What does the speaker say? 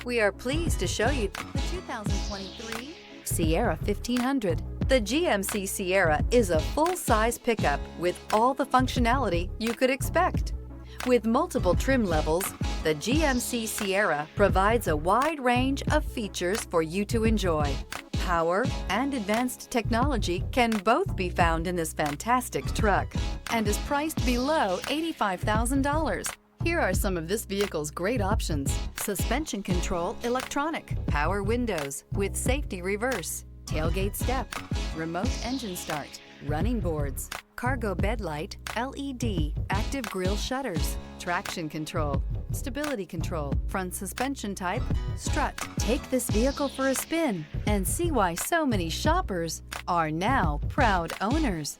We are pleased to show you the 2023 Sierra 1500. The GMC Sierra is a full-size pickup with all the functionality you could expect. With multiple trim levels, the GMC Sierra provides a wide range of features for you to enjoy. Power and advanced technology can both be found in this fantastic truck and is priced below $85,000. Here are some of this vehicle's great options: suspension control electronic, power windows with safety reverse, tailgate step, remote engine start, running boards, cargo bed light, LED, active grille shutters, traction control, stability control, front suspension type, strut. Take this vehicle for a spin and see why so many shoppers are now proud owners.